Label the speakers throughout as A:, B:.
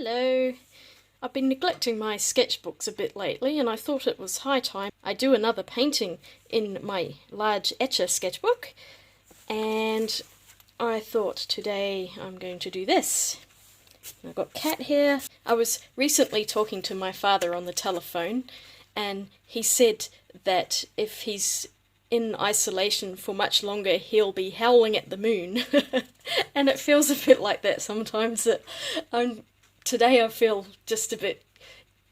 A: Hello! I've been neglecting my sketchbooks a bit lately and I thought it was high time I do another painting in my large etcher sketchbook, and I thought today I'm going to do this. I've got Cat here. I was recently talking to my father on the telephone and he said that if he's in isolation for much longer he'll be howling at the moon. And it feels a bit like that sometimes. Today I feel just a bit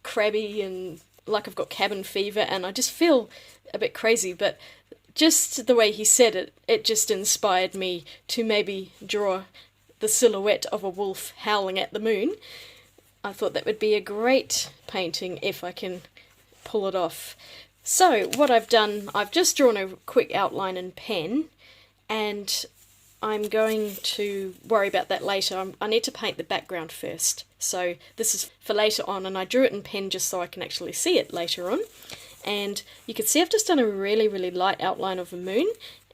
A: crabby and like I've got cabin fever and I just feel a bit crazy, but just the way he said it, it just inspired me to maybe draw the silhouette of a wolf howling at the moon. I thought that would be a great painting if I can pull it off. So what I've done, I've just drawn a quick outline in pen, and I'm going to worry about that later. I need to paint the background first. So this is for later on, and I drew it in pen just so I can actually see it later on. And you can see I've just done a really, really light outline of a moon.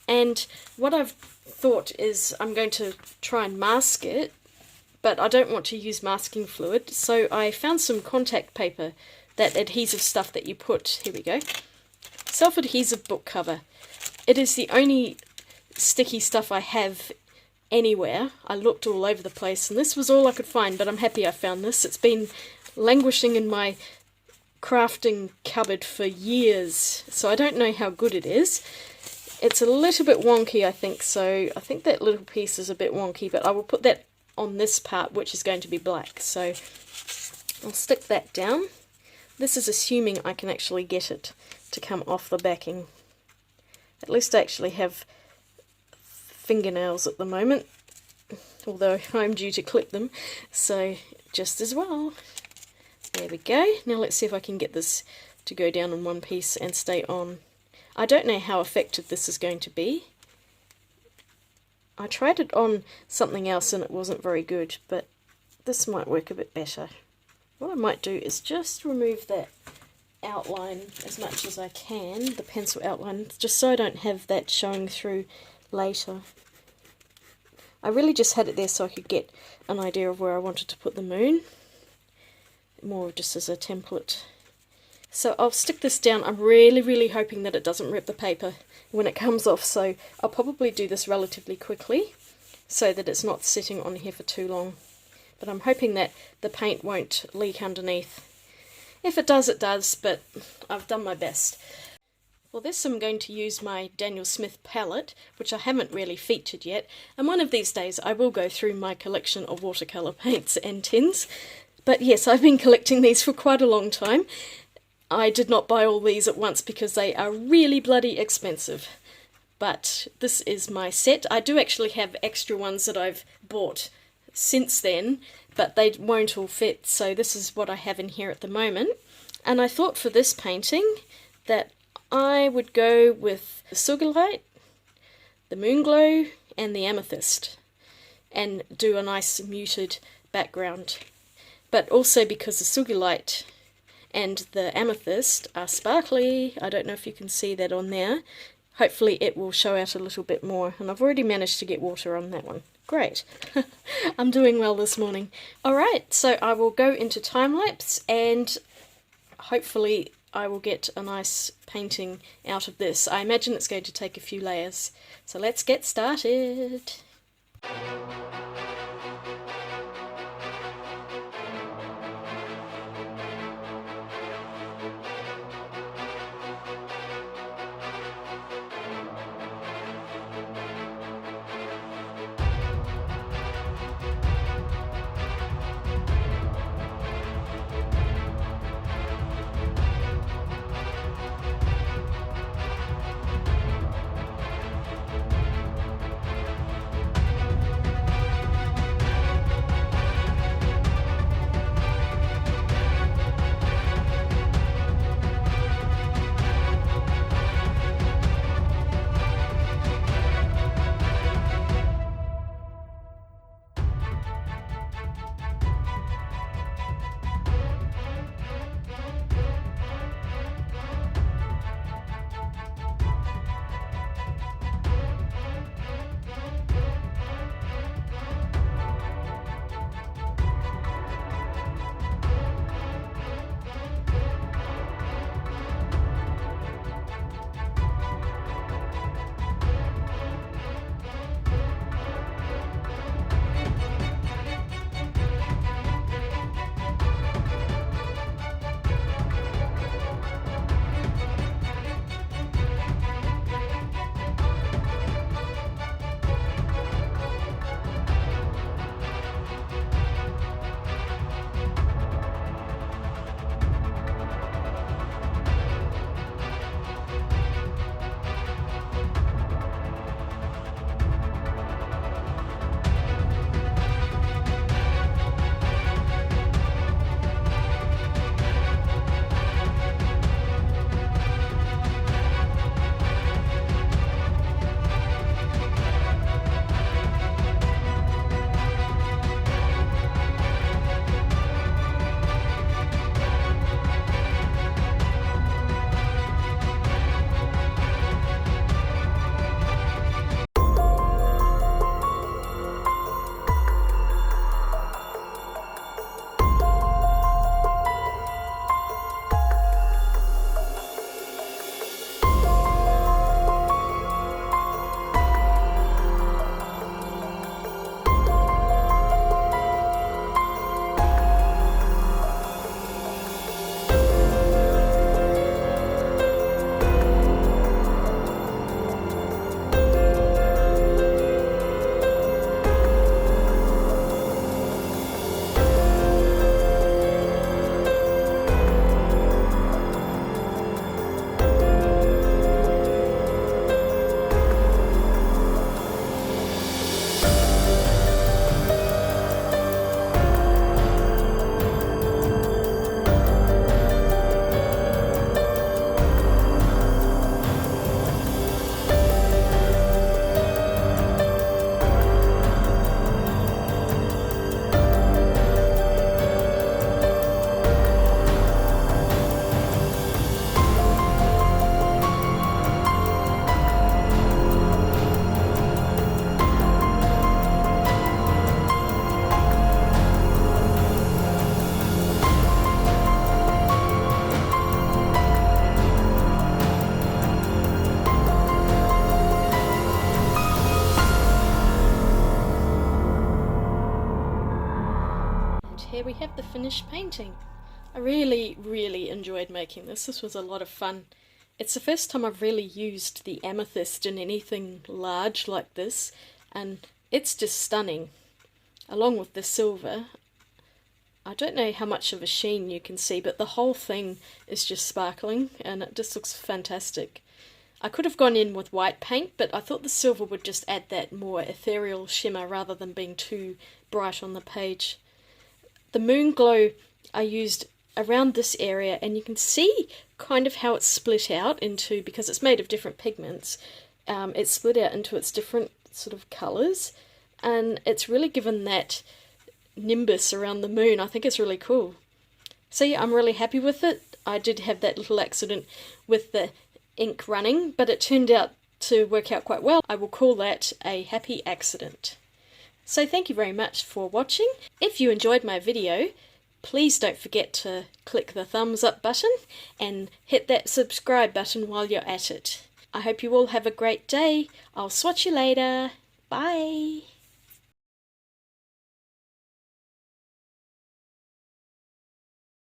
A: And what I've thought is I'm going to try and mask it, but I don't want to use masking fluid. So I found some contact paper, that adhesive stuff that you put, here we go, self-adhesive book cover. It is the only sticky stuff I have anywhere. I looked all over the place and this was all I could find, but I'm happy I found this. It's been languishing in my crafting cupboard for years, so I don't know how good it is. It's a little bit wonky, I think, so I think that little piece is a bit wonky, but I will put that on this part, which is going to be black, so I'll stick that down. This is assuming I can actually get it to come off the backing. At least I actually have fingernails at the moment, although I'm due to clip them, so just as well. There we go. Now let's see if I can get this to go down in one piece and stay on. I don't know how effective this is going to be. I tried it on something else and it wasn't very good, but this might work a bit better. What I might do is just remove that outline as much as I can, the pencil outline, just so I don't have that showing through later. I really just had it there so I could get an idea of where I wanted to put the moon, more just as a template. So I'll stick this down. I'm really hoping that it doesn't rip the paper when it comes off, so I'll probably do this relatively quickly so that it's not sitting on here for too long. But I'm hoping that the paint won't leak underneath. If it does, it does, but I've done my best. For this I'm going to use my Daniel Smith palette, which I haven't really featured yet, and one of these days I will go through my collection of watercolour paints and tins. But yes, I've been collecting these for quite a long time. I did not buy all these at once because they are really bloody expensive. But this is my set. I do actually have extra ones that I've bought since then, but they won't all fit, so this is what I have in here at the moment. And I thought for this painting that I would go with the Sugilite, the Moonglow and the Amethyst, and do a nice muted background. But also because the Sugilite and the Amethyst are sparkly, I don't know if you can see that on there, hopefully it will show out a little bit more, and I've already managed to get water on that one. Great. I'm doing well this morning. Alright, so I will go into time-lapse and hopefully I will get a nice painting out of this. I imagine it's going to take a few layers. So let's get started. And here we have the finished painting. I really enjoyed making this. This was a lot of fun. It's the first time I've really used the amethyst in anything large like this, and it's just stunning. Along with the silver, I don't know how much of a sheen you can see, but the whole thing is just sparkling and it just looks fantastic. I could have gone in with white paint, but I thought the silver would just add that more ethereal shimmer rather than being too bright on the page. The Moonglow I used around this area, and you can see kind of how it's split out into, because it's made of different pigments, it's split out into its different sort of colours, and it's really given that nimbus around the moon. I think it's really cool. So yeah, I'm really happy with it. I did have that little accident with the ink running, but it turned out to work out quite well. I will call that a happy accident. So thank you very much for watching. If you enjoyed my video, please don't forget to click the thumbs up button and hit that subscribe button while you're at it. I hope you all have a great day. I'll swatch you later. Bye.